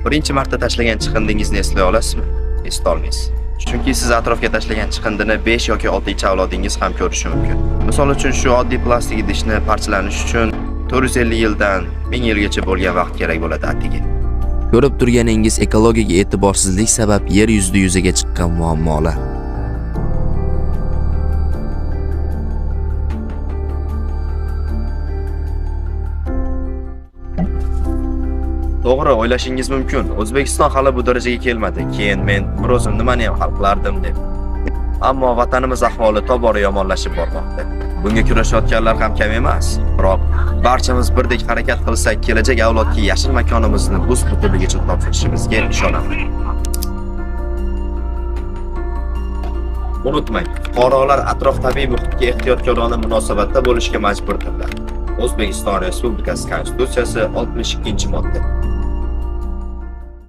Birinchi marta tashlagan chiqindingizni eslay olasizmi? Eslay olmaysiz. Chunki siz atrofga tashlagan chiqindini 5 yoki 6 avlodingiz ham ko'rishi mumkin. Misol uchun shu oddiy plastik idishni parchalanish uchun 450 yildan 1000 yilgacha bo'lgan vaqt kerak bo'ladi atiga. Ko'rib turganingiz ekologiyaga e'tiborsizlik sabab yer yuzida yuzaga chiqqan muammolar. To'g'ri, o'ylashingiz mumkin. O'zbekiston hali bu darajaga kelmadi. Keyin men bir o'zim nimani ham hal qilardim deb. Ammo vatanimiz ahvoli tobora yomonlashib bormoqda. Bunga kurashayotganlar ham kam emas. Biroq barchamiz birdek harakat qilsak, kelajak avlodga yashil makonimizni bus-butunligicha topshirishimizga ishonaman. Unutmang, fuqarolar atrof tabiiy muhitga ehtiyotkorona munosabatda bo'lishga majburdirlar. O'zbekiston Respublikasi Konstitutsiyasi 62-modda.